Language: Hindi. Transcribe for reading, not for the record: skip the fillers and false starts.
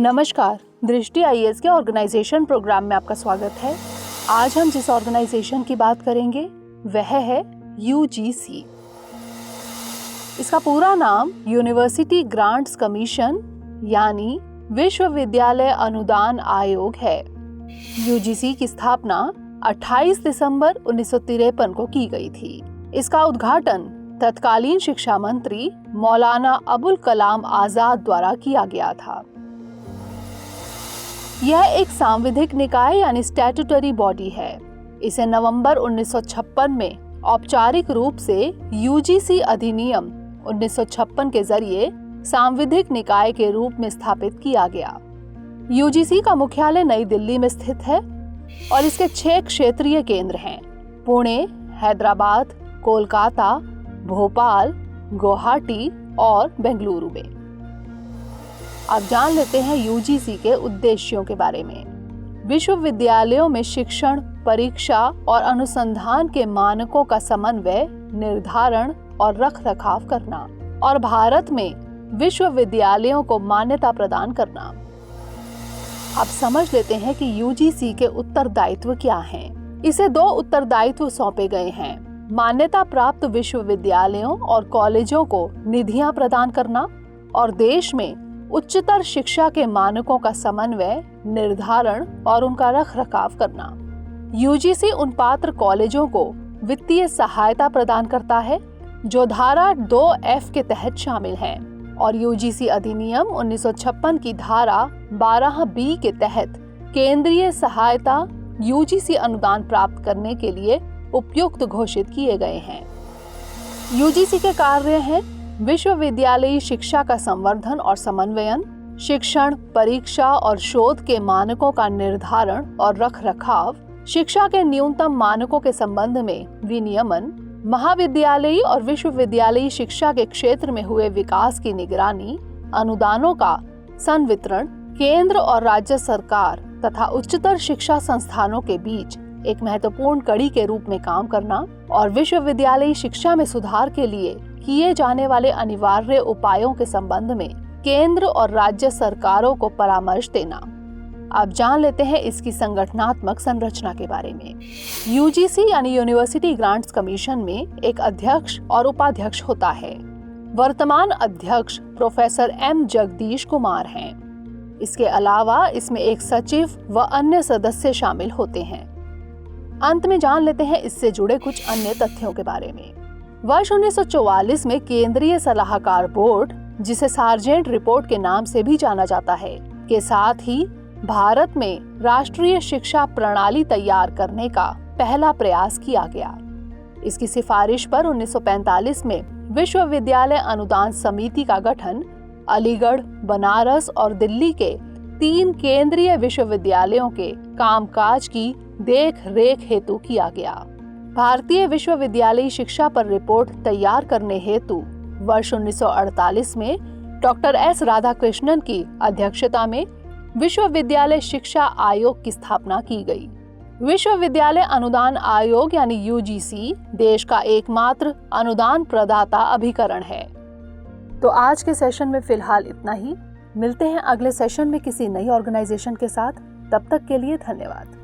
नमस्कार, दृष्टि आईएएस के ऑर्गेनाइजेशन प्रोग्राम में आपका स्वागत है। आज हम जिस ऑर्गेनाइजेशन की बात करेंगे वह है यूजीसी। इसका पूरा नाम यूनिवर्सिटी ग्रांट्स कमीशन यानी विश्वविद्यालय अनुदान आयोग है। यूजीसी की स्थापना 28 दिसंबर 1953 को की गई थी। इसका उद्घाटन तत्कालीन शिक्षा मंत्री मौलाना अबुल कलाम आजाद द्वारा किया गया था। यह एक सांविधिक निकाय यानी स्टैट्यूटरी बॉडी है। इसे नवंबर 1956 में औपचारिक रूप से यूजीसी अधिनियम 1956 के जरिए सांविधिक निकाय के रूप में स्थापित किया गया। यूजीसी का मुख्यालय नई दिल्ली में स्थित है और इसके 6 क्षेत्रीय केंद्र हैं: पुणे, हैदराबाद, कोलकाता, भोपाल, गुवाहाटी और बेंगलुरु में। अब जान लेते हैं यूजीसी के उद्देश्यों के बारे में। विश्वविद्यालयों में शिक्षण, परीक्षा और अनुसंधान के मानकों का समन्वय, निर्धारण और रखरखाव करना और भारत में विश्वविद्यालयों को मान्यता प्रदान करना। अब समझ लेते हैं कि यूजीसी के उत्तरदायित्व क्या हैं। इसे 2 उत्तरदायित्व सौंपे गए हैं: मान्यता प्राप्त विश्वविद्यालयों और कॉलेजों को निधियां प्रदान करना और देश में उच्चतर शिक्षा के मानकों का समन्वय, निर्धारण और उनका रखरखाव करना। यूजीसी उन पात्र कॉलेजों को वित्तीय सहायता प्रदान करता है जो धारा 2F के तहत शामिल हैं और यूजीसी अधिनियम 1956 की धारा 12B के तहत केंद्रीय सहायता यूजीसी अनुदान प्राप्त करने के लिए उपयुक्त घोषित किए गए हैं। यूजीसी के कार्य हैं: विश्वविद्यालयी शिक्षा का संवर्धन और समन्वयन, शिक्षण, परीक्षा और शोध के मानकों का निर्धारण और रखरखाव, शिक्षा के न्यूनतम मानकों के संबंध में विनियमन, महाविद्यालयी और विश्वविद्यालयी शिक्षा के क्षेत्र में हुए विकास की निगरानी, अनुदानों का संवितरण, केंद्र और राज्य सरकार तथा उच्चतर शिक्षा संस्थानों के बीच एक महत्वपूर्ण कड़ी के रूप में काम करना और विश्वविद्यालयी शिक्षा में सुधार के लिए किए जाने वाले अनिवार्य उपायों के संबंध में केंद्र और राज्य सरकारों को परामर्श देना। अब जान लेते हैं इसकी संगठनात्मक संरचना के बारे में। यूजीसी यानी यूनिवर्सिटी ग्रांट्स कमीशन में एक अध्यक्ष और उपाध्यक्ष होता है। वर्तमान अध्यक्ष प्रोफेसर एम जगदीश कुमार हैं। इसके अलावा इसमें एक सचिव व अन्य सदस्य शामिल होते हैं। अंत में जान लेते हैं इससे जुड़े कुछ अन्य तथ्यों के बारे में। वर्ष 1944 में केंद्रीय सलाहकार बोर्ड, जिसे सार्जेंट रिपोर्ट के नाम से भी जाना जाता है, के साथ ही भारत में राष्ट्रीय शिक्षा प्रणाली तैयार करने का पहला प्रयास किया गया। इसकी सिफारिश पर 1945 में विश्वविद्यालय अनुदान समिति का गठन अलीगढ़, बनारस और दिल्ली के 3 केंद्रीय विश्वविद्यालयों के कामकाज की देख रेख हेतु किया गया। भारतीय विश्वविद्यालयी शिक्षा पर रिपोर्ट तैयार करने हेतु वर्ष 1948 में डॉक्टर एस राधाकृष्णन की अध्यक्षता में विश्वविद्यालय शिक्षा आयोग की स्थापना की गई। विश्वविद्यालय अनुदान आयोग यानी यूजीसी देश का एकमात्र अनुदान प्रदाता अभिकरण है। तो आज के सेशन में फिलहाल इतना ही। मिलते हैं अगले सेशन में किसी नई ऑर्गेनाइजेशन के साथ। तब तक के लिए धन्यवाद।